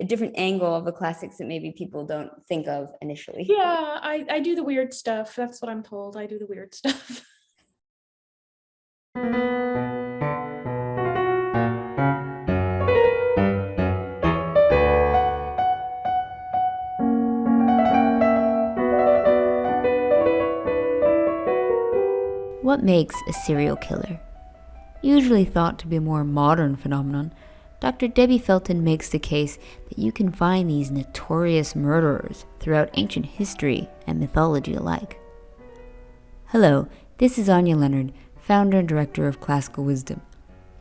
different angle of the classics that maybe people don't think of initially. Yeah, I do the weird stuff. That's what I'm told. I do the weird stuff. What makes a serial killer? Usually thought to be a more modern phenomenon, Dr. Debbie Felton makes the case that you can find these notorious murderers throughout ancient history and mythology alike. Hello, this is Anya Leonard, founder and director of Classical Wisdom.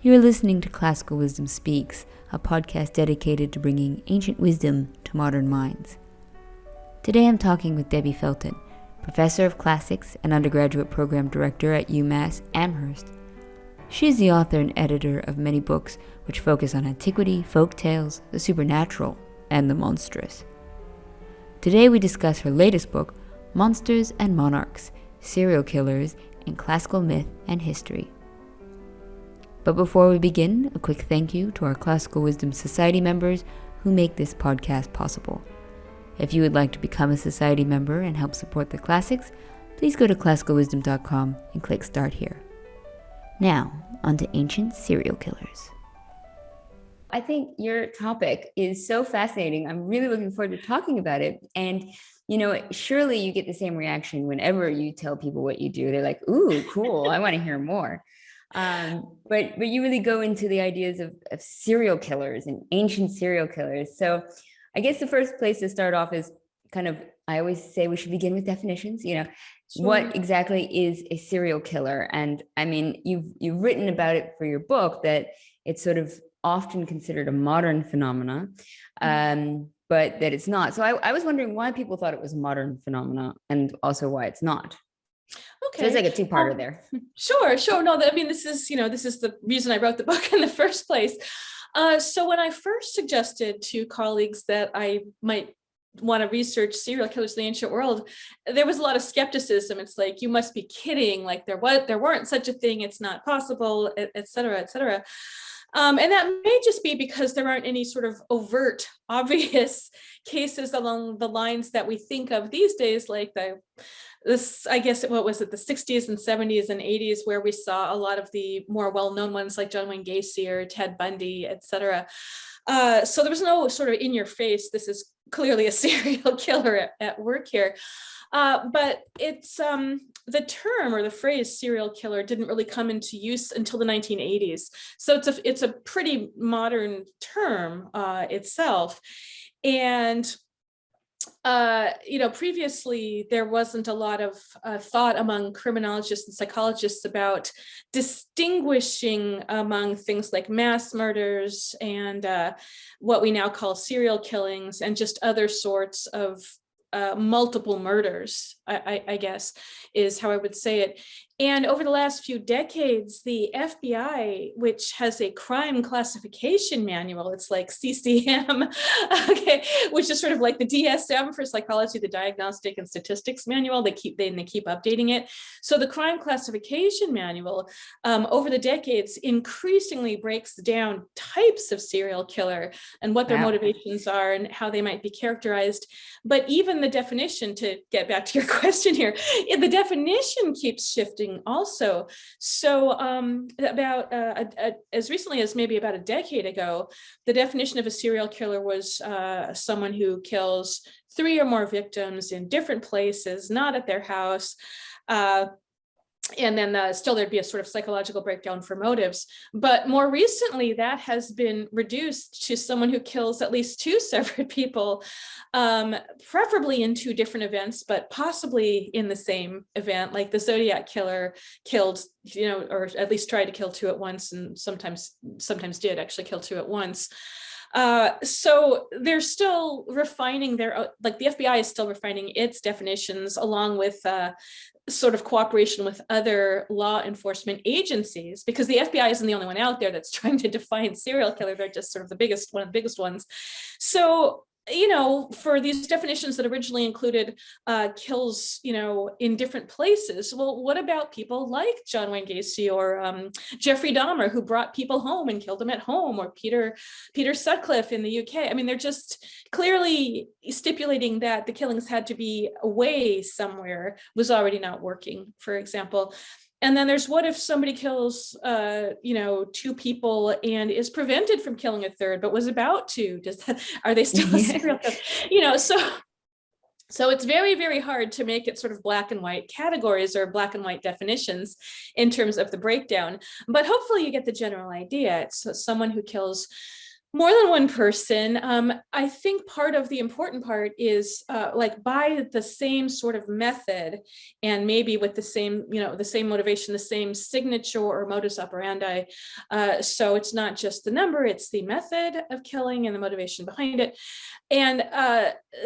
You're listening to Classical Wisdom Speaks, a podcast dedicated to bringing ancient wisdom to modern minds. Today I'm talking with Debbie Felton, professor of classics and undergraduate program director at UMass-Amherst. She is the author and editor of many books which focus on antiquity, folktales, the supernatural, and the monstrous. Today we discuss her latest book, Monsters and Monarchs, Serial Killers in Classical Myth and History. But before we begin, a quick thank you to our Classical Wisdom Society members who make this podcast possible. If you would like to become a society member and help support the classics, please go to classicalwisdom.com and click Start Here. Now, on to ancient serial killers. I think your topic is so fascinating. I'm really looking forward to talking about it. And, surely you get the same reaction whenever you tell people what you do. They're like, ooh, cool. I want to hear more. But you really go into the ideas of serial killers and ancient serial killers. So I guess the first place to start off is I always say we should begin with definitions. Sure. What exactly is a serial killer? And I mean, you've written about it for your book that it's sort of often considered a modern phenomena, but that it's not. So I was wondering why people thought it was a modern phenomena and also why it's not. Okay. So it's like a two-parter there. Sure. No, I mean, this is the reason I wrote the book in the first place. So when I first suggested to colleagues that I might want to research serial killers in the ancient world, there was a lot of skepticism. It's like, you must be kidding. Like there weren't such a thing. It's not possible, et cetera, et cetera. And that may just be because there aren't any sort of overt, obvious cases along the lines that we think of these days, like the 60s and 70s and 80s, where we saw a lot of the more well-known ones like John Wayne Gacy or Ted Bundy, et cetera. So there was no sort of in your face, this is clearly a serial killer at work here. But it's the term or the phrase serial killer didn't really come into use until the 1980s. So it's a pretty modern term itself. And previously there wasn't a lot of thought among criminologists and psychologists about distinguishing among things like mass murders and what we now call serial killings and just other sorts of multiple murders, I guess, is how I would say it. And over the last few decades, the FBI, which has a crime classification manual, it's like CCM, okay, which is sort of like the DSM for psychology, the Diagnostic and Statistics Manual. They keep updating it. So the crime classification manual over the decades increasingly breaks down types of serial killer and what their motivations are and how they might be characterized. But even the definition, to get back to your question here, the definition keeps shifting also. So about as recently as maybe about a decade ago, the definition of a serial killer was someone who kills 3 or more victims in different places, not at their house. And then still there'd be a sort of psychological breakdown for motives. But more recently, that has been reduced to someone who kills at least 2 separate people, preferably in 2 different events, but possibly in the same event. Like the Zodiac killer killed, or at least tried to kill 2 at once, and sometimes did actually kill 2 at once. So they're still refining the FBI is still refining its definitions along with sort of cooperation with other law enforcement agencies, because the FBI isn't the only one out there that's trying to define serial killer. They're just sort of one of the biggest ones. So for these definitions that originally included kills, in different places. Well, what about people like John Wayne Gacy or Jeffrey Dahmer, who brought people home and killed them at home, or Peter Sutcliffe in the UK? I mean, they're just clearly stipulating that the killings had to be away somewhere was already not working, for example. And then there's, what if somebody kills, two people and is prevented from killing a third, but was about to? Are they still a serial killer? So it's very, very hard to make it sort of black and white categories or black and white definitions in terms of the breakdown. But hopefully you get the general idea. It's someone who kills more than one person. I think part of the important part is by the same sort of method, and maybe with the same motivation, the same signature or modus operandi. So it's not just the number, it's the method of killing and the motivation behind it. And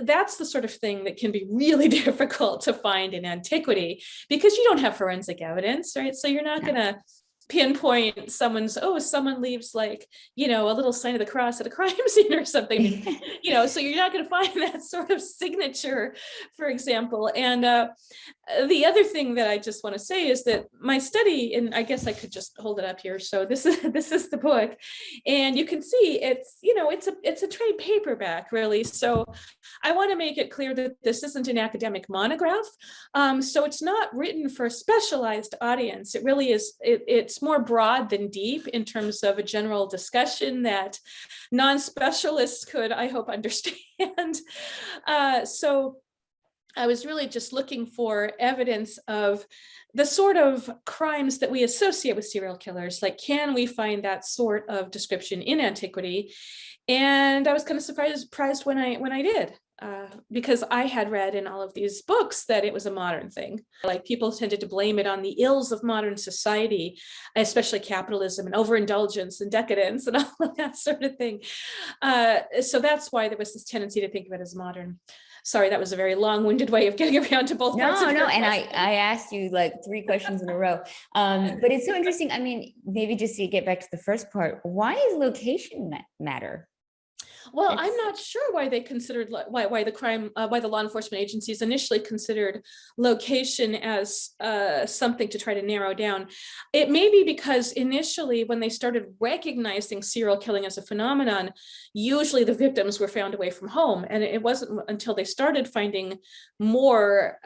that's the sort of thing that can be really difficult to find in antiquity, because you don't have forensic evidence, right? So you're not going to pinpoint someone leaves a little sign of the cross at a crime scene or something, so you're not going to find that sort of signature, for example. And the other thing that I just want to say is that my study, and I guess I could just hold it up here. So this is the book, and you can see it's a trade paperback, really. So I want to make it clear that this isn't an academic monograph. So it's not written for a specialized audience. It really is. It's more broad than deep in terms of a general discussion that non-specialists could, I hope, understand. So I was really just looking for evidence of the sort of crimes that we associate with serial killers. Like, can we find that sort of description in antiquity? And I was kind of surprised when I did. Because I had read in all of these books that it was a modern thing. Like, people tended to blame it on the ills of modern society, especially capitalism and overindulgence and decadence and all of that sort of thing. So that's why there was this tendency to think of it as modern. Sorry, that was a very long-winded way of getting around to both parts of your and question. I asked you like 3 questions in a row. But it's so interesting. I mean, maybe just to get back to the first part, why does location matter? Well, I'm not sure why they considered why the law enforcement agencies initially considered location as something to try to narrow down. It may be because initially, when they started recognizing serial killing as a phenomenon, usually the victims were found away from home, and it wasn't until they started finding more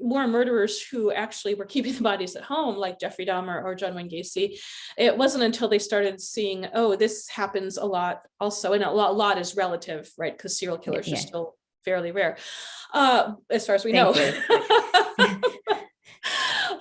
murderers who actually were keeping the bodies at home, like Jeffrey Dahmer or John Wayne Gacy. It wasn't until they started seeing, this happens a lot also, and a lot is relative, right? Because serial killers are still fairly rare, as far as we know.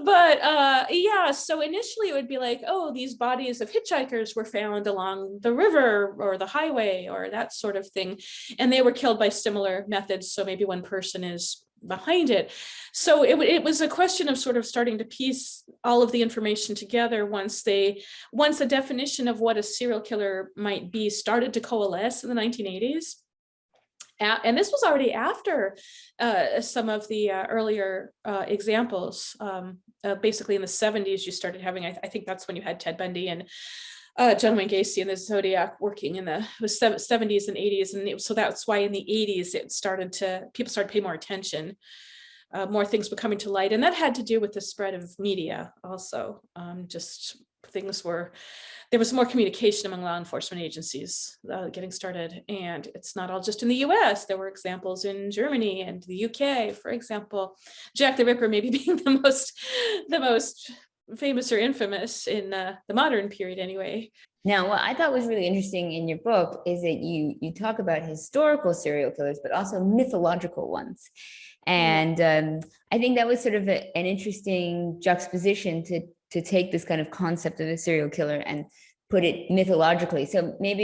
But so initially it would be like, these bodies of hitchhikers were found along the river or the highway or that sort of thing, and they were killed by similar methods. So maybe one person is behind it. So it was a question of sort of starting to piece all of the information together once a definition of what a serial killer might be started to coalesce in the 1980s. And this was already after some of the earlier examples. Basically in the 70s, you started having, I think that's when you had Ted Bundy and John Wayne Gacy and the Zodiac working in the 70s and 80s. And so that's why in the 80s, people started to pay more attention. More things were coming to light. And that had to do with the spread of media also. There was more communication among law enforcement agencies getting started. And it's not all just in the US. There were examples in Germany and the UK, for example. Jack the Ripper maybe being the most famous or infamous in the modern period anyway. Now, what I thought was really interesting in your book is that you talk about historical serial killers, but also mythological ones. And I think that was sort of an interesting juxtaposition to take this kind of concept of a serial killer and put it mythologically. So maybe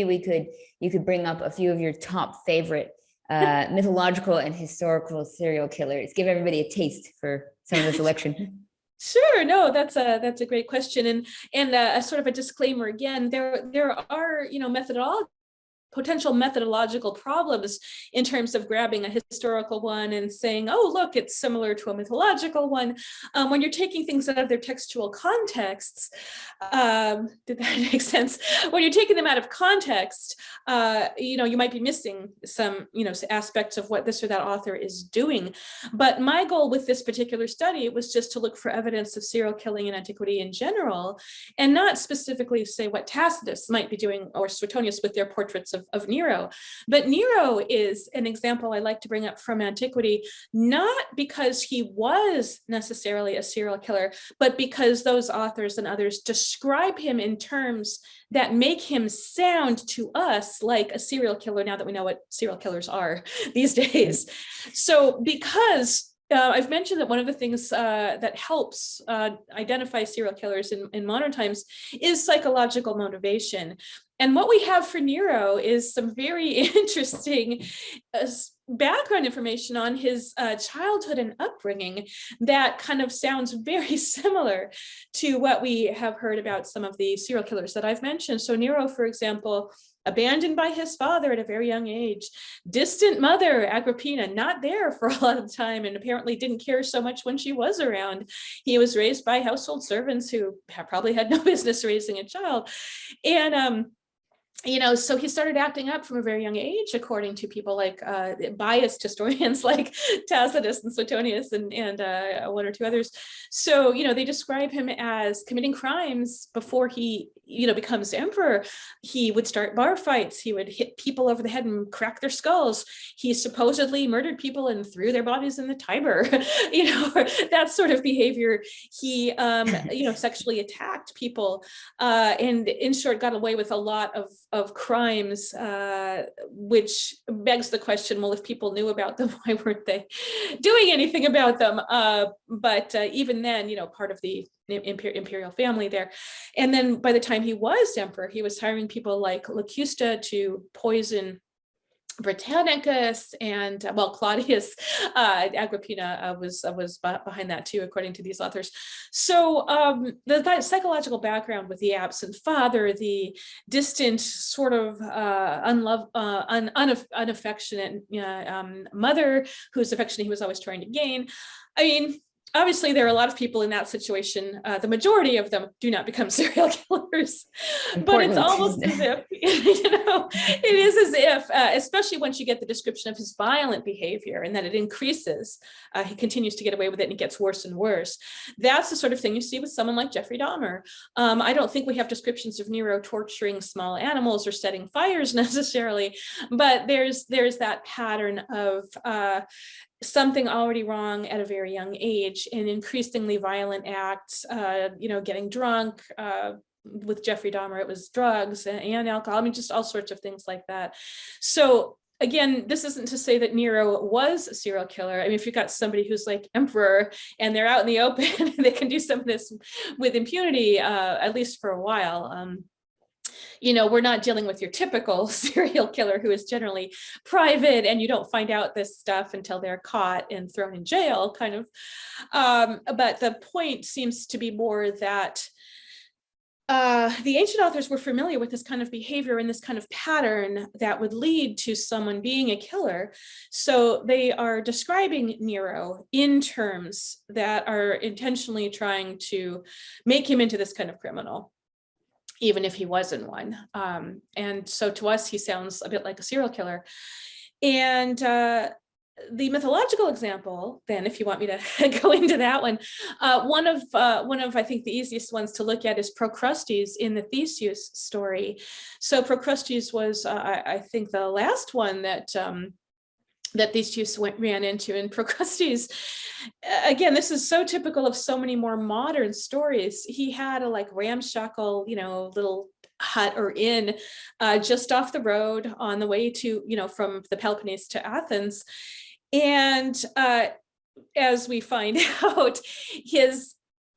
you could bring up a few of your top favorite mythological and historical serial killers. Give everybody a taste for some of the selection. Sure. No, that's a great question. And a sort of a disclaimer again, there are, methodologies potential methodological problems in terms of grabbing a historical one and saying, oh, look, it's similar to a mythological one. When you're taking things out of their textual contexts, did that make sense? When you're taking them out of context, you might be missing some, aspects of what this or that author is doing. But my goal with this particular study was just to look for evidence of serial killing in antiquity in general, and not specifically say what Tacitus might be doing or Suetonius with their portraits of Nero. But Nero is an example I like to bring up from antiquity, not because he was necessarily a serial killer, but because those authors and others describe him in terms that make him sound to us like a serial killer, now that we know what serial killers are these days. So because I've mentioned that one of the things that helps identify serial killers in modern times is psychological motivation. And what we have for Nero is some very interesting background information on his childhood and upbringing that kind of sounds very similar to what we have heard about some of the serial killers that I've mentioned. So Nero, for example, abandoned by his father at a very young age, distant mother, Agrippina, not there for a lot of the time, and apparently didn't care so much when she was around. He was raised by household servants who probably had no business raising a child. And so he started acting up from a very young age, according to people like biased historians like Tacitus and Suetonius and one or two others. So, they describe him as committing crimes before he, becomes emperor. He would start bar fights. He would hit people over the head and crack their skulls. He supposedly murdered people and threw their bodies in the Tiber, that sort of behavior. He, sexually attacked people and in short, got away with a lot of crimes, which begs the question, well, if people knew about them, why weren't they doing anything about them? But even then, part of the imperial family there. And then by the time he was emperor, he was hiring people like Locusta to poison Britannicus, and Claudius, Agrippina was behind that too, according to these authors. So the psychological background with the absent father, the distant sort of unaffectionate mother whose affection he was always trying to gain. I mean, obviously, there are a lot of people in that situation. The majority of them do not become serial killers, but it's almost as if, it is as if, especially once you get the description of his violent behavior and that it increases, he continues to get away with it and it gets worse and worse. That's the sort of thing you see with someone like Jeffrey Dahmer. I don't think we have descriptions of Nero torturing small animals or setting fires necessarily, but there's that pattern of something already wrong at a very young age and increasingly violent acts, getting drunk. With Jeffrey Dahmer, it was drugs and alcohol. I mean, just all sorts of things like that. So again, this isn't to say that Nero was a serial killer. I mean, if you've got somebody who's like emperor and they're out in the open, they can do some of this with impunity, at least for a while. We're not dealing with your typical serial killer who is generally private and you don't find out this stuff until they're caught and thrown in jail, kind of. But the point seems to be more that the ancient authors were familiar with this kind of behavior and this kind of pattern that would lead to someone being a killer. So they are describing Nero in terms that are intentionally trying to make him into this kind of criminal, even if he wasn't one. And so to us, he sounds a bit like a serial killer. And the mythological example, then, if you want me to go into that one, one of I think the easiest ones to look at is Procrustes in the Theseus story. So Procrustes was, I think, the last one that Theseus ran into. And Procrustes, again, this is so typical of so many more modern stories. He had a ramshackle, little hut or inn just off the road on the way to, from the Peloponnese to Athens. And as we find out, his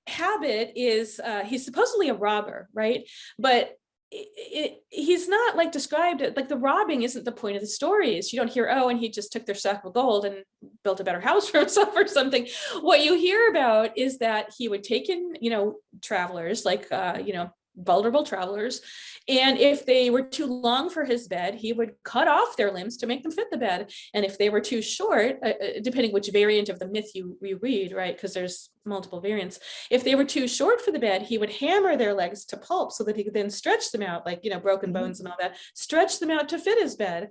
habit is he's supposedly a robber, right? But he's not described, the robbing isn't the point of the stories. You don't hear, oh, and he just took their sack of gold and built a better house for himself or something. What you hear about is that he would take in, travelers vulnerable travelers. And if they were too long for his bed, he would cut off their limbs to make them fit the bed. And if they were too short, depending which variant of the myth you read, right, because there's multiple variants, if they were too short for the bed, he would hammer their legs to pulp so that he could then stretch them out, like, broken bones and all that, stretch them out to fit his bed.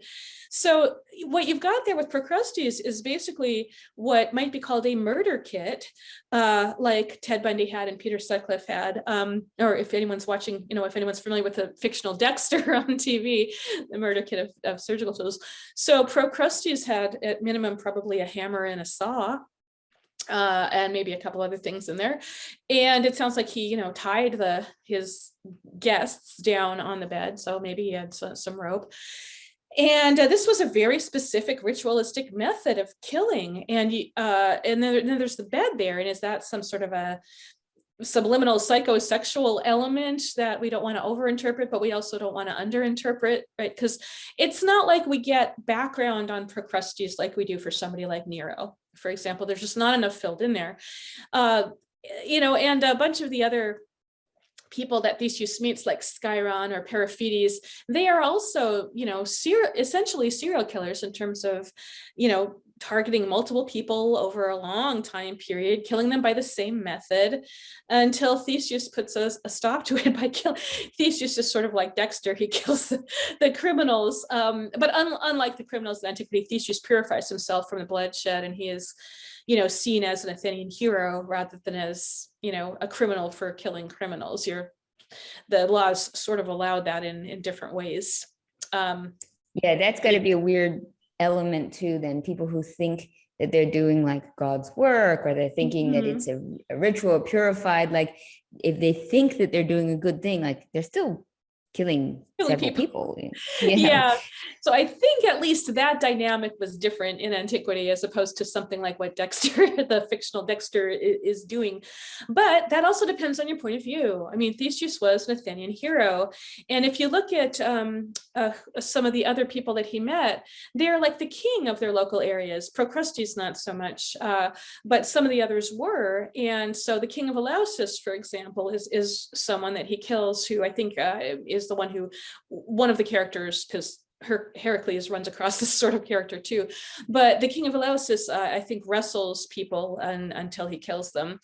So what you've got there with Procrustes is basically what might be called a murder kit, like Ted Bundy had and Peter Sutcliffe had, or if anyone's watching, if anyone's familiar with the fictional Dexter on TV, the murder kit of surgical tools. So Procrustes had at minimum probably a hammer and a saw, and maybe a couple other things in there. And it sounds like he, tied his guests down on the bed. So maybe he had some rope. And this was a very specific ritualistic method of killing. And then there's the bed there. And is that some sort of a subliminal psychosexual element that we don't want to overinterpret, but we also don't want to underinterpret, right? Because it's not like we get background on Procrustes like we do for somebody like Nero, for example. There's just not enough filled in there. And a bunch of the other people that Theseus meets, like Sciron or Periphetes, they are also, essentially serial killers in terms of, targeting multiple people over a long time period, killing them by the same method until Theseus puts a stop to it by killing. Theseus is sort of like Dexter. He kills the criminals. But unlike the criminals in antiquity, Theseus purifies himself from the bloodshed, and he is, seen as an Athenian hero rather than as, a criminal for killing criminals. The laws sort of allowed that in different ways. Yeah, that's got to be a weird element too, then people who think that they're doing like God's work, or they're thinking that it's a ritual purified, like if they think that they're doing a good thing, like they're still killing several people. Yeah. So I think at least that dynamic was different in antiquity as opposed to something like what Dexter, the fictional Dexter, is doing. But that also depends on your point of view. I mean, Theseus was an Athenian hero. And if you look at some of the other people that he met, they're like the king of their local areas. Procrustes, not so much, but some of the others were. And so the king of Eleusis, for example, is someone that he kills, who I think is the one of the characters, because Heracles runs across this sort of character too. But the king of Eleusis, I think, wrestles people until he kills them.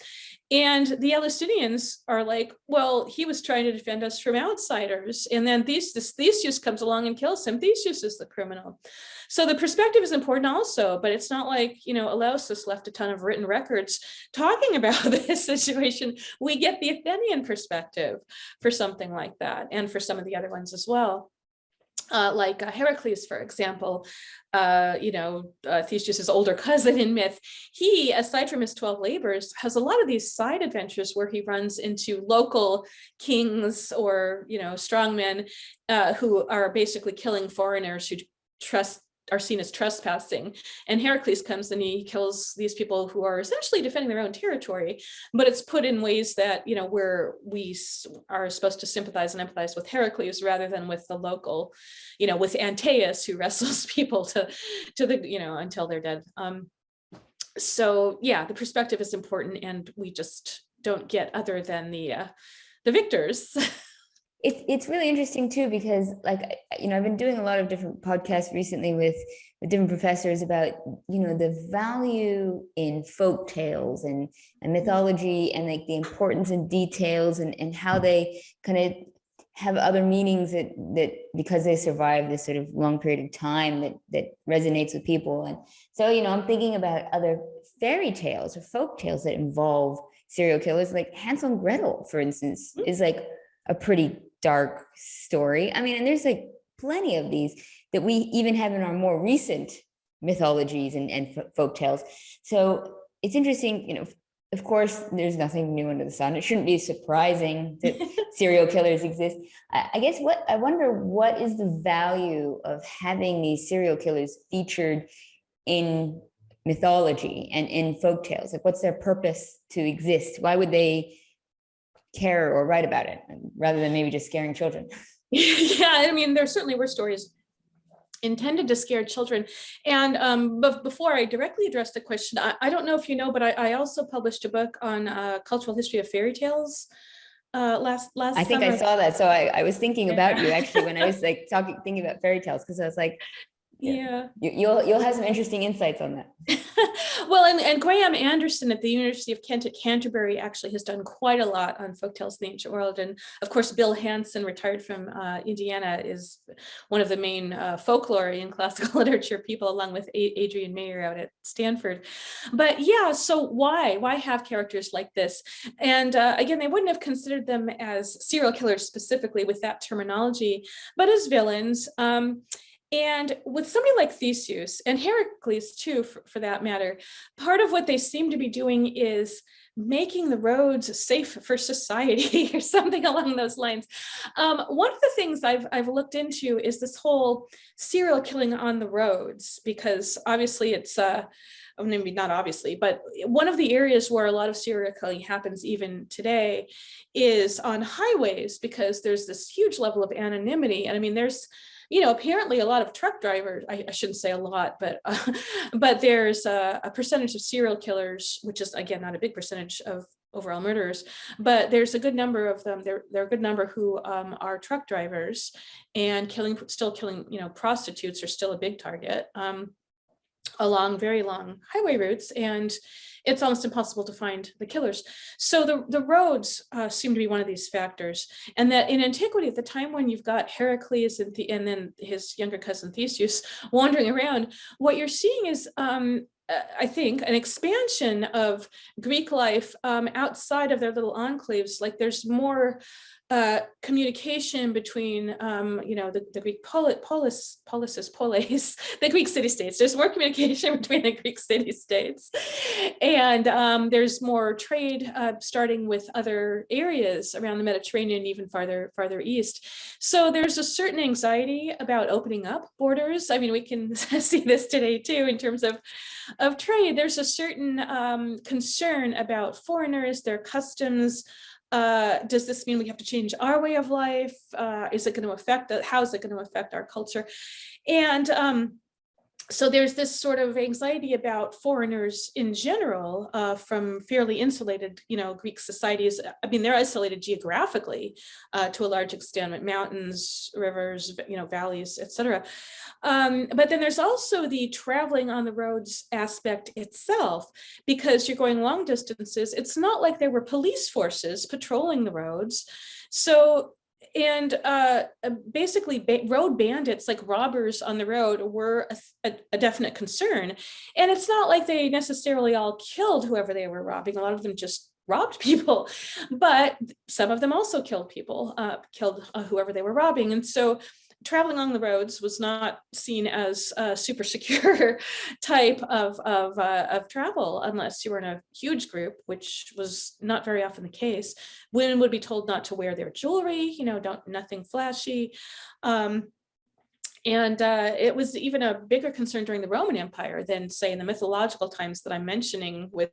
And the Eleusinians are like, well, he was trying to defend us from outsiders. And then Theseus comes along and kills him. Theseus is the criminal. So the perspective is important also, but it's not like, Eleusis left a ton of written records talking about this situation. We get the Athenian perspective for something like that, and for some of the other ones as well. Like Heracles, for example, Theseus's older cousin in myth, he, aside from his 12 labors, has a lot of these side adventures where he runs into local kings or, strongmen who are basically killing foreigners who are seen as trespassing. And Heracles comes and he kills these people who are essentially defending their own territory, but it's put in ways that, where we are supposed to sympathize and empathize with Heracles rather than with the local, with Antaeus, who wrestles people to the, until they're dead. So yeah, the perspective is important, and we just don't get other than the victors. It's really interesting too, because I've been doing a lot of different podcasts recently with different professors about, the value in folk tales and mythology, and like the importance in details and how they kind of have other meanings that because they survive this sort of long period of time that resonates with people. And so, I'm thinking about other fairy tales or folk tales that involve serial killers, like Hansel and Gretel, for instance, is like a pretty dark story. I mean, and there's like plenty of these that we even have in our more recent mythologies and folk tales. So it's interesting, of course, there's nothing new under the sun. It shouldn't be surprising that serial killers exist. I guess I wonder what is the value of having these serial killers featured in mythology and in folk tales? Like, what's their purpose to exist? Why would they care or write about it rather than maybe just scaring children? Yeah, I mean, there certainly were stories intended to scare children. And but before I directly address the question, I don't know if you know, but I also published a book on cultural history of fairy tales. last I think summer. I saw that. So I was thinking about you Yeah. actually when I was like thinking about fairy tales, because I was like, Yeah. you'll have some interesting insights on that. Well, and Graham Anderson at the University of Kent at Canterbury actually has done quite a lot on folktales in the ancient world. And of course, Bill Hansen, retired from Indiana, is one of the main folklore in classical literature people, along with Adrian Mayer out at Stanford. But yeah, so why have characters like this? And again, they wouldn't have considered them as serial killers specifically with that terminology, but as villains. And with somebody like Theseus and Heracles too, for that matter, part of what they seem to be doing is making the roads safe for society or something along those lines. One of the things I've looked into is this whole serial killing on the roads, because obviously it's maybe not obviously, but one of the areas where a lot of serial killing happens even today is on highways, because there's this huge level of anonymity. And I mean, there's apparently a lot of truck drivers, I shouldn't say a lot, but there's a percentage of serial killers, which is, again, not a big percentage of overall murderers, but there's a good number of them. There are a good number who are truck drivers, and still killing, prostitutes are still a big target along very long highway routes. And it's almost impossible to find the killers. So the roads seem to be one of these factors. And that in antiquity, at the time when you've got Heracles and then his younger cousin Theseus wandering around, what you're seeing is, I think, an expansion of Greek life outside of their little enclaves. Like there's more communication between, the Greek polis, the Greek city-states. There's more communication between the Greek city-states. And there's more trade starting with other areas around the Mediterranean, even farther east. So there's a certain anxiety about opening up borders. I mean, we can see this today too, in terms of trade. There's a certain concern about foreigners, their customs. Does this mean we have to change our way of life? Is it going to affect, how is it going to affect our culture? And so there's this sort of anxiety about foreigners in general from fairly insulated, Greek societies. I mean, they're isolated geographically to a large extent, with mountains, rivers, valleys, etc. But then there's also the traveling on the roads aspect itself, because you're going long distances. It's not like there were police forces patrolling the roads. So and basically road bandits, like robbers on the road, were a definite concern. And it's not like they necessarily all killed whoever they were robbing. A lot of them just robbed people, but some of them also killed people, killed whoever they were robbing. And so traveling on the roads was not seen as a super secure type of travel, unless you were in a huge group, which was not very often the case. Women would be told not to wear their jewelry, nothing flashy. And it was even a bigger concern during the Roman Empire than, say, in the mythological times that I'm mentioning with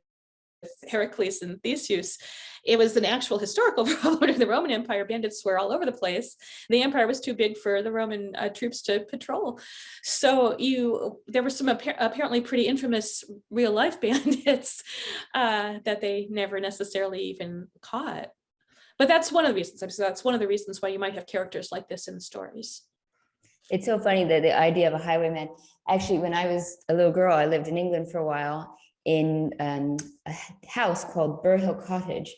Heracles and Theseus. It was an actual historical problem in the Roman Empire. Bandits were all over the place. The empire was too big for the Roman troops to patrol. So there were some apparently pretty infamous real life bandits that they never necessarily even caught. But that's one of the reasons. That's one of the reasons why you might have characters like this in the stories. It's so funny that the idea of a highwayman. Actually, when I was a little girl, I lived in England for a while, in a house called Burhill Cottage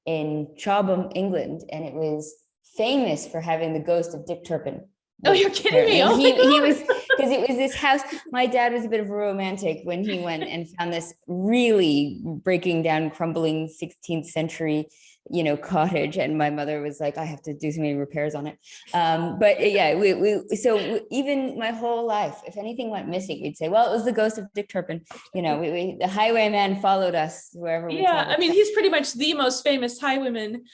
in Chobham, England, and it was famous for having the ghost of Dick Turpin. Oh, you're kidding me! Oh, he was, because it was this house. My dad was a bit of a romantic when he went and found this really breaking down, crumbling 16th century, cottage, and my mother was like, I have to do so many repairs on it. But yeah, even my whole life, if anything went missing, we'd say, well, it was the ghost of Dick Turpin. The highwayman followed us wherever we traveled. I mean, he's pretty much the most famous highwayman,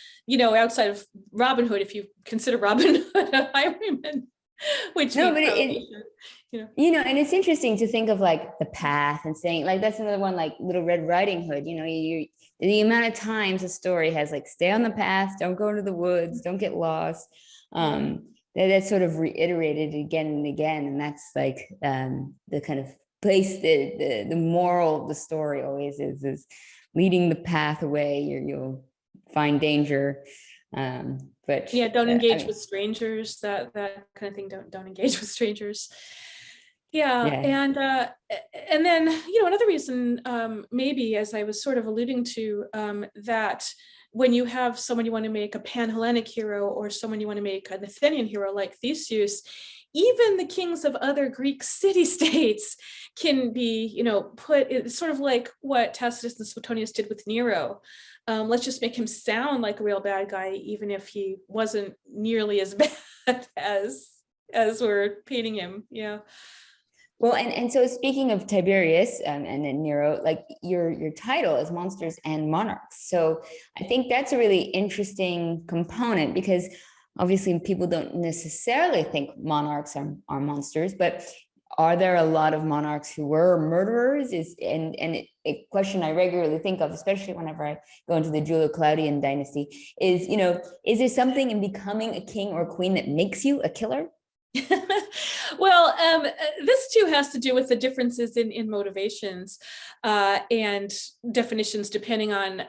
outside of Robin Hood, if you consider Robin Hood a highwayman. Which no, but and it's interesting to think of like the path and saying, like, that's another one, like Little Red Riding Hood. The amount of times a story has like, stay on the path, don't go into the woods, don't get lost. That's sort of reiterated again and again, and that's like the kind of place that the moral of the story always is leading the path away. You'll find danger. But Yeah, don't I engage mean, with strangers, that kind of thing. Don't engage with strangers. Yeah, yeah. and then, another reason, maybe, as I was sort of alluding to, that when you have someone you want to make a Pan-Hellenic hero, or someone you want to make an Athenian hero like Theseus, even the kings of other Greek city-states can be, put, it's sort of like what Tacitus and Suetonius did with Nero. Let's just make him sound like a real bad guy, even if he wasn't nearly as bad as we're painting him. Yeah. Well, and so speaking of Tiberius and then Nero, like your title is Monsters and Monarchs. So I think that's a really interesting component, because obviously people don't necessarily think monarchs are monsters, but are there a lot of monarchs who were murderers? A question I regularly think of, especially whenever I go into the Julio-Claudian dynasty, is, is there something in becoming a king or a queen that makes you a killer? Well, this too has to do with the differences in motivations and definitions, depending on,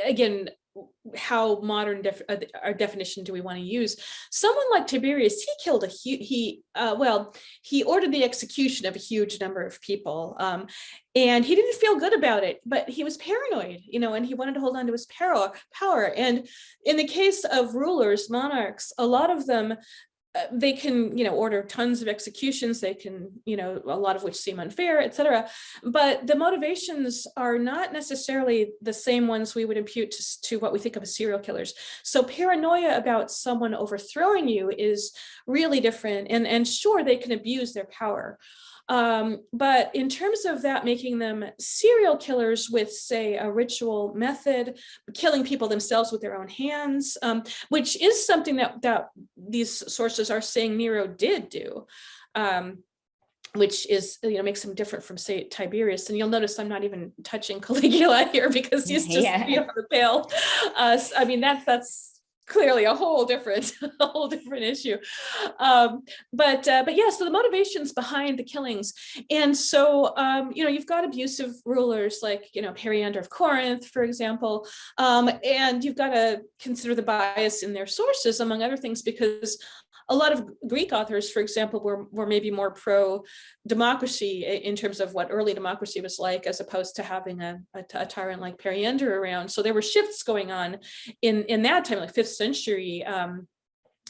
again, how modern our definition do we want to use. Someone like Tiberius, he killed he ordered the execution of a huge number of people, and he didn't feel good about it, but he was paranoid, and he wanted to hold on to his power. And in the case of rulers, monarchs, a lot of them, they can, order tons of executions. They can, a lot of which seem unfair, etc. But the motivations are not necessarily the same ones we would impute to what we think of as serial killers. So paranoia about someone overthrowing you is really different. And sure, they can abuse their power. But in terms of that making them serial killers with, say, a ritual method, killing people themselves with their own hands, which is something that these sources are saying Nero did do, which is, makes him different from, say, Tiberius. And you'll notice I'm not even touching Caligula here, because he's just beyond the pale. I mean, that's clearly a whole different issue. But yeah, so the motivations behind the killings. And so, you've got abusive rulers like, Periander of Corinth, for example, and you've got to consider the bias in their sources, among other things, because a lot of Greek authors, for example, were maybe more pro-democracy in terms of what early democracy was like, as opposed to having a tyrant like Periander around. So there were shifts going on in that time, like 5th century,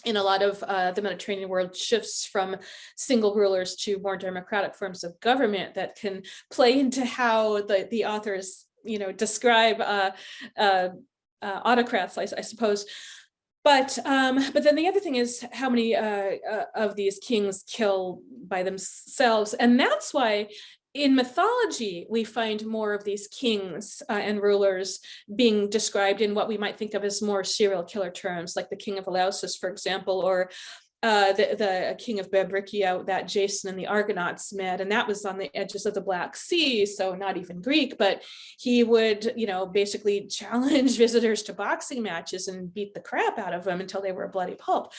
in a lot of the Mediterranean world, shifts from single rulers to more democratic forms of government that can play into how the authors, describe autocrats, I suppose. But then the other thing is how many of these kings kill by themselves. And that's why in mythology, we find more of these kings and rulers being described in what we might think of as more serial killer terms, like the king of Eleusis, for example, or the king of Babrikia that Jason and the Argonauts met, and that was on the edges of the Black Sea, so not even Greek, but he would, basically challenge visitors to boxing matches and beat the crap out of them until they were a bloody pulp.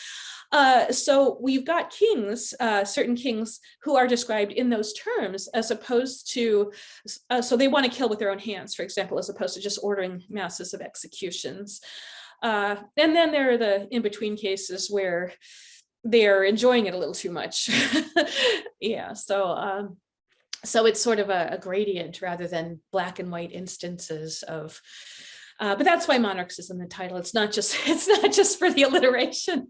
So we've got kings, certain kings who are described in those terms, as opposed to, so they want to kill with their own hands, for example, as opposed to just ordering masses of executions. And then there are the in-between cases where they're enjoying it a little too much. Yeah, so it's sort of a gradient rather than black and white instances of, but that's why Monarchs is in the title. It's not just for the alliteration.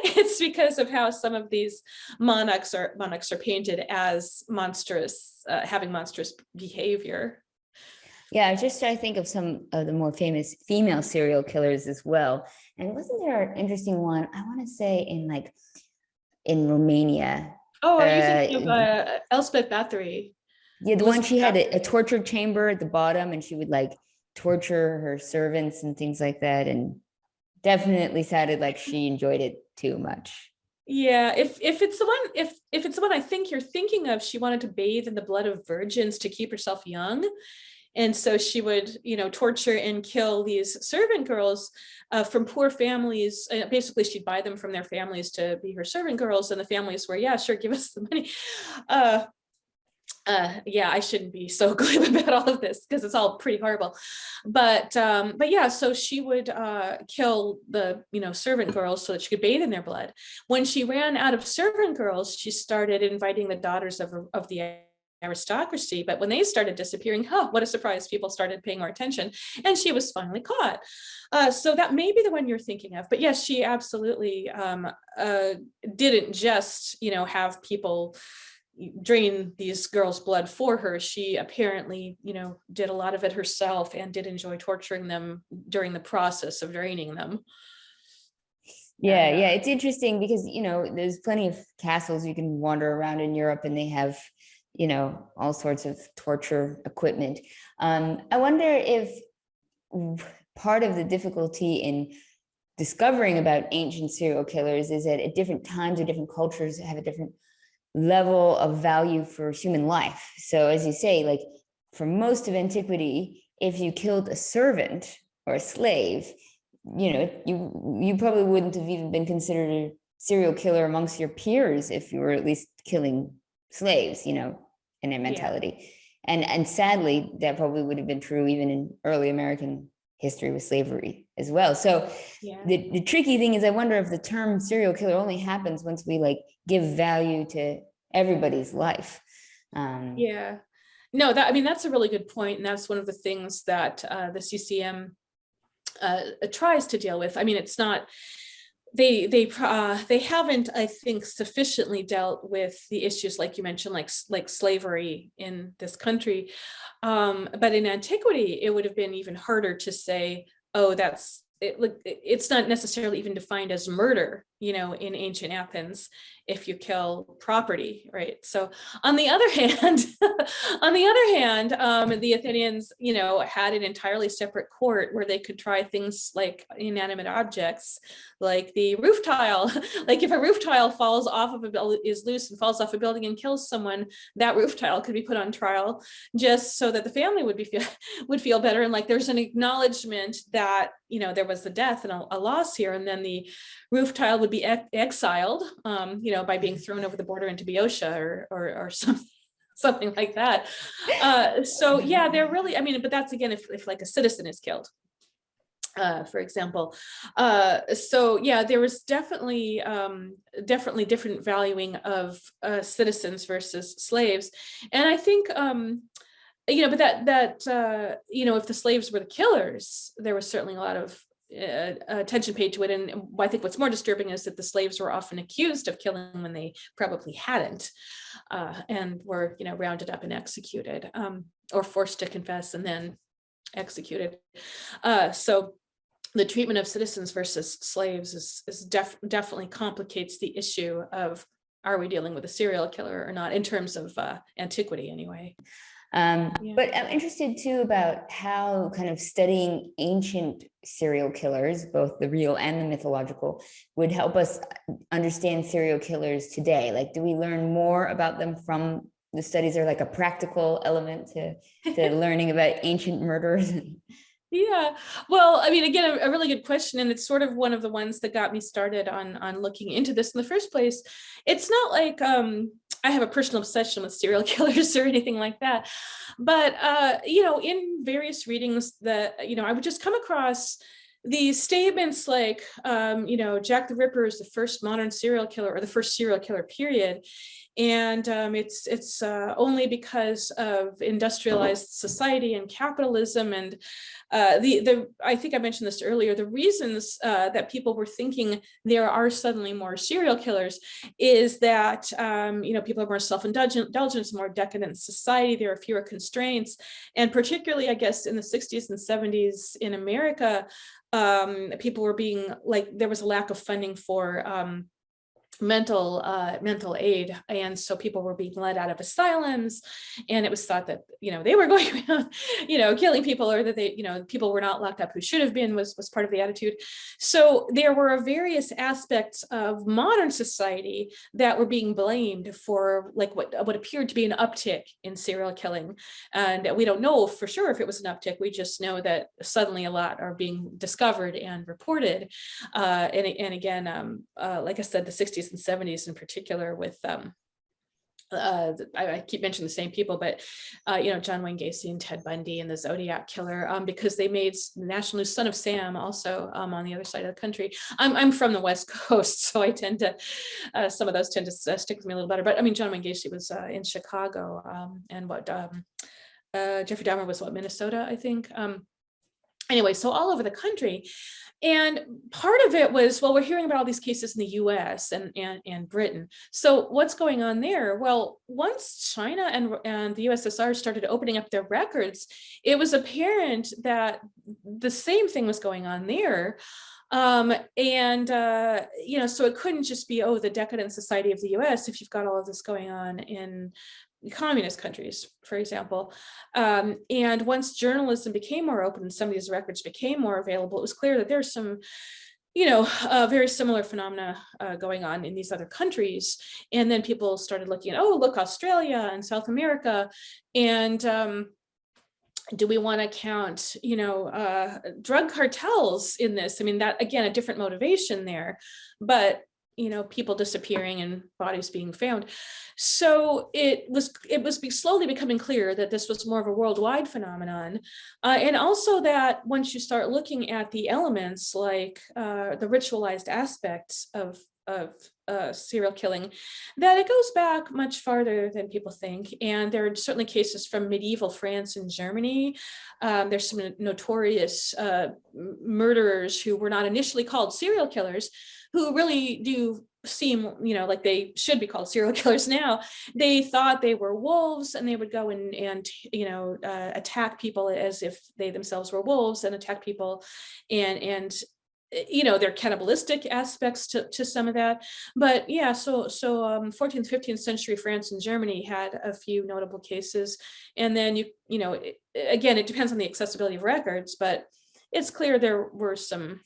It's because of how some of these monarchs are painted as monstrous, having monstrous behavior. Yeah, I was just trying to think of some of the more famous female serial killers as well. And wasn't there an interesting one, I want to say in Romania? Oh, are you thinking of Smith Bathory? Yeah, the one she had a torture chamber at the bottom, and she would like torture her servants and things like that, and definitely sounded like she enjoyed it too much. Yeah, if it's the one I think you're thinking of, she wanted to bathe in the blood of virgins to keep herself young. And so she would, torture and kill these servant girls from poor families. Basically, she'd buy them from their families to be her servant girls. And the families were, yeah, sure, give us the money. Yeah, I shouldn't be so glib about all of this because it's all pretty horrible. But yeah, so she would kill the servant girls so that she could bathe in their blood. When she ran out of servant girls, she started inviting the daughters of the aristocracy. But when they started disappearing, what a surprise! People started paying more attention, and she was finally caught. So that may be the one you're thinking of. But yes, she absolutely didn't just have people drain these girls' blood for her. She apparently, did a lot of it herself and did enjoy torturing them during the process of draining them. Yeah, yeah, it's interesting because there's plenty of castles you can wander around in Europe, and they have all sorts of torture equipment. I wonder if part of the difficulty in discovering about ancient serial killers is that at different times or different cultures have a different level of value for human life. So as you say, like for most of antiquity, if you killed a servant or a slave, you probably wouldn't have even been considered a serial killer amongst your peers if you were at least killing slaves, in their mentality. Yeah. And sadly, that probably would have been true even in early American history with slavery as well. So the tricky thing is, I wonder if the term serial killer only happens once we give value to everybody's life. No, that's a really good point. And that's one of the things that the CCM tries to deal with. I mean, it's not, they haven't, I think, sufficiently dealt with the issues like you mentioned, like slavery in this country. But in antiquity, it would have been even harder to say, oh, that's it. It's not necessarily even defined as murder, in ancient Athens, if you kill property, right? So on the other hand, the Athenians, had an entirely separate court where they could try things like inanimate objects, like the roof tile. Like if a roof tile falls off of is loose and falls off a building and kills someone, that roof tile could be put on trial just so that the family would feel better. And there's an acknowledgement that, there was the death and a loss here. And then the roof tile would be exiled, by being thrown over the border into Boeotia or something like that. So yeah, they're really, but that's again, if like a citizen is killed, for example. So yeah, there was definitely different valuing of citizens versus slaves. And I think, but that if the slaves were the killers, there was certainly a lot of attention paid to it. And I think what's more disturbing is that the slaves were often accused of killing when they probably hadn't, and were rounded up and executed, or forced to confess and then executed. So the treatment of citizens versus slaves is definitely complicates the issue of, are we dealing with a serial killer or not, in terms of antiquity anyway. But I'm interested too about how kind of studying ancient serial killers, both the real and the mythological, would help us understand serial killers today. Like, do we learn more about them from the studies, or like a practical element to learning about ancient murderers? Yeah, well, again, a really good question, and it's sort of one of the ones that got me started on looking into this in the first place. It's not like I have a personal obsession with serial killers or anything like that, but in various readings that I would just come across these statements like Jack the Ripper is the first modern serial killer, or the first serial killer period. And it's only because of industrialized society and capitalism, and I think I mentioned this earlier, the reasons that people were thinking there are suddenly more serial killers is that people are more self-indulgent, more decadent society. There are fewer constraints, and particularly, I guess, in the 60s and 70s in America, people were being there was a lack of funding for mental aid, and so people were being let out of asylums, and it was thought that they were going around killing people, or that they people were not locked up who should have been, was part of the attitude. So there were various aspects of modern society that were being blamed for what appeared to be an uptick in serial killing, and we don't know for sure if it was an uptick. We just know that suddenly a lot are being discovered and reported, and again, like I said, the 60s and 70s in particular, with I keep mentioning the same people, but John Wayne Gacy and Ted Bundy and the Zodiac Killer, because they made the National News Son of Sam also on the other side of the country. I'm from the West Coast, so I tend to some of those tend to stick with me a little better. But I mean, John Wayne Gacy was in Chicago, and what Jeffrey Dahmer was Minnesota, I think. Anyway, so all over the country. And part of it was, well, we're hearing about all these cases in the US and Britain. So what's going on there? Well, once China and the USSR started opening up their records, it was apparent that the same thing was going on there. So it couldn't just be, oh, the decadent society of the US if you've got all of this going on in communist countries, for example. And once journalism became more open and some of these records became more available, it was clear that there's some, very similar phenomena going on in these other countries. And then people started looking at, oh, look, Australia and South America. And do we want to count, drug cartels in this? I mean, that, again, a different motivation there, but people disappearing and bodies being found. So it was slowly becoming clear that this was more of a worldwide phenomenon. And also that once you start looking at the elements, like the ritualized aspects of serial killing, that it goes back much farther than people think. And there are certainly cases from medieval France and Germany. There's some notorious murderers who were not initially called serial killers, who really do seem, like they should be called serial killers now. They thought they were wolves, and they would go and attack people as if they themselves were wolves, and attack people, and there are cannibalistic aspects to some of that. But yeah, so 14th, 15th century France and Germany had a few notable cases. And then again, it depends on the accessibility of records, but it's clear there were some,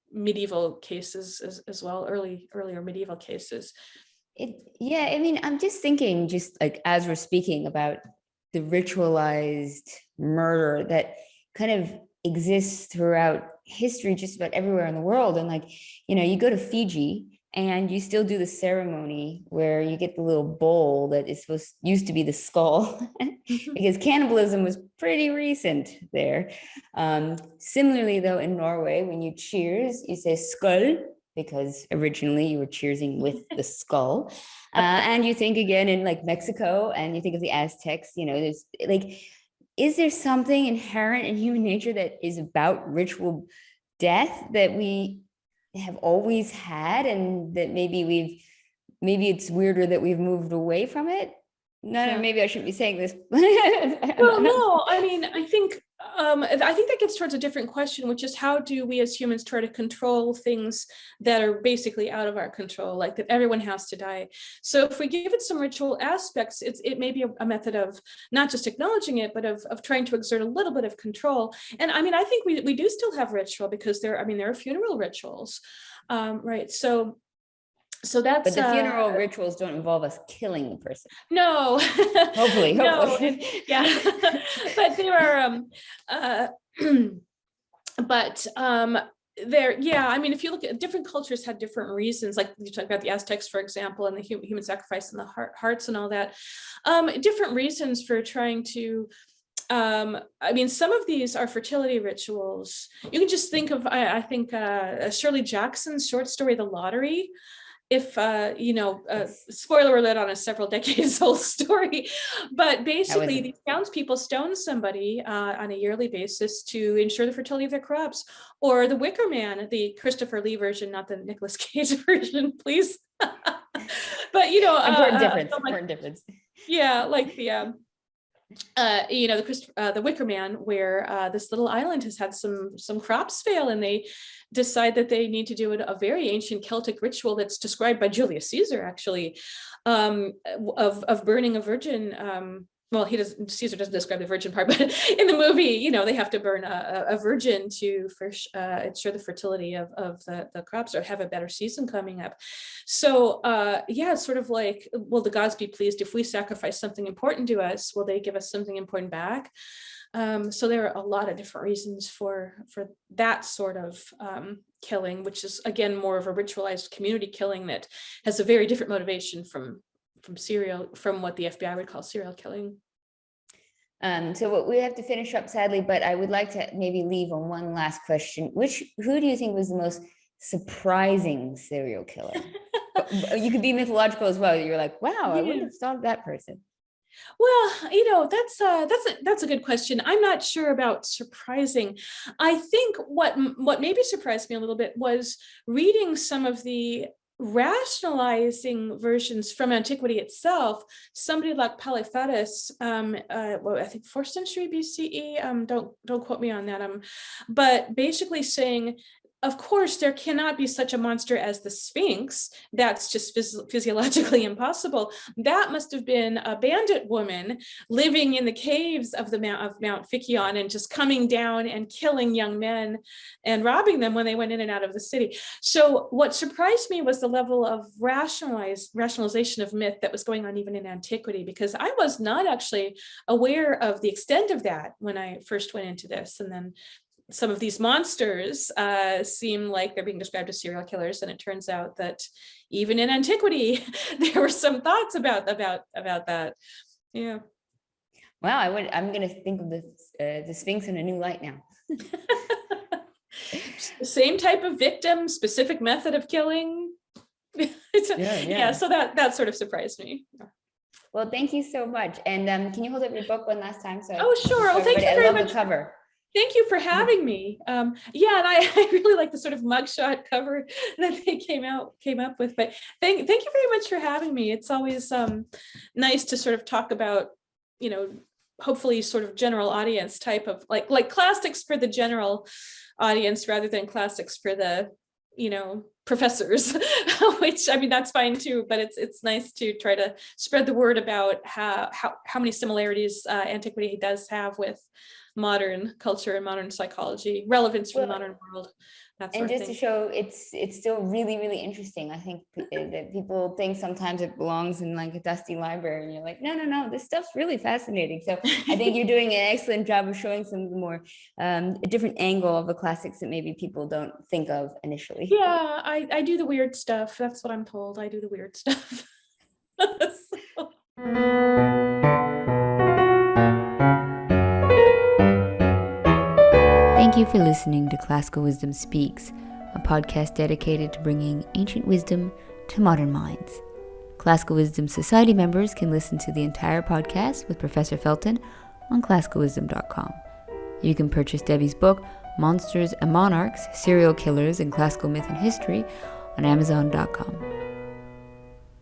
medieval cases as well, earlier medieval cases. I mean, I'm just thinking, just like as we're speaking about the ritualized murder that kind of exists throughout history, just about everywhere in the world. And you go to Fiji and you still do the ceremony where you get the little bowl that is used to be the skull, because cannibalism was pretty recent there. Similarly, though, in Norway, when you cheers, you say skull, because originally you were cheersing with the skull. And you think again in Mexico, and you think of the Aztecs, there's is there something inherent in human nature that is about ritual death that we have always had, and that maybe it's weirder that we've moved away from it? No, maybe I shouldn't be saying this. Well, no, I mean, I think that gets towards a different question, which is, how do we as humans try to control things that are basically out of our control, like that everyone has to die? So if we give it some ritual aspects, it may be a method of not just acknowledging it, but of trying to exert a little bit of control. And I mean, I think we do still have ritual, because there are funeral rituals, right? So that's, but the funeral rituals don't involve us killing the person. No, hopefully. No, yeah, but there are, I mean, if you look at different cultures, had different reasons. Like you talk about the Aztecs, for example, and the human sacrifice and the hearts and all that. Different reasons for trying to. I mean, some of these are fertility rituals. You can just think of, I think, Shirley Jackson's short story, The Lottery. If spoiler alert on a several decades old story, but basically these townspeople stone somebody on a yearly basis to ensure the fertility of their crops. Or The Wicker Man, the Christopher Lee version, not the Nicolas Cage version, please. But important difference. Yeah, like the the Wicker Man, where this little island has had some crops fail, and they decide that they need to do a very ancient Celtic ritual that's described by Julius Caesar, actually, of burning a virgin. Well, Caesar doesn't describe the virgin part, but in the movie, they have to burn a virgin to ensure the fertility of the crops, or have a better season coming up. So it's sort of like, will the gods be pleased if we sacrifice something important to us? Will they give us something important back? So there are a lot of different reasons for that sort of killing, which is, again, more of a ritualized community killing that has a very different motivation from from what the FBI would call serial killing. So we have to finish up, sadly, but I would like to maybe leave on one last question. Who do you think was the most surprising serial killer? You could be mythological as well. You're like, wow, I wouldn't have thought of that person. Well, that's a good question. I'm not sure about surprising. I think what maybe surprised me a little bit was reading some of the rationalizing versions from antiquity itself. Somebody like Polyphetus, I think 4th century BCE. Don't quote me on that. But basically saying, of course, there cannot be such a monster as the Sphinx. That's just physiologically impossible. That must have been a bandit woman living in the caves of Mount Ficyon and just coming down and killing young men and robbing them when they went in and out of the city. So what surprised me was the level of rationalization of myth that was going on even in antiquity, because I was not actually aware of the extent of that when I first went into this. And then some of these monsters seem like they're being described as serial killers, and it turns out that even in antiquity there were some thoughts about that. Yeah. Wow, I'm going to think of the Sphinx in a new light now. Same type of victim, specific method of killing. Yeah. So that sort of surprised me. Well, thank you so much. And can you hold up your book one last time? Sure. Oh, thank you very much. The cover. Thank you for having me. And I really like the sort of mugshot cover that they came up with. But thank you very much for having me. It's always nice to sort of talk about, hopefully sort of general audience type of like classics for the general audience rather than classics for the professors, which I mean that's fine too. But it's nice to try to spread the word about how many similarities antiquity does have with modern culture and modern psychology, relevance for the modern world. And just to show it's still really, really interesting. I think that people think sometimes it belongs in like a dusty library, and you're like, no, this stuff's really fascinating. So I think you're doing an excellent job of showing some more a different angle of the classics that maybe people don't think of initially. Yeah, I do the weird stuff. That's what I'm told. I do the weird stuff. Thank you for listening to Classical Wisdom Speaks, a podcast dedicated to bringing ancient wisdom to modern minds. Classical Wisdom Society members can listen to the entire podcast with Professor Felton on classicalwisdom.com. You can purchase Debbie's book, Monsters and Monarchs, Serial Killers in Classical Myth and History, on amazon.com.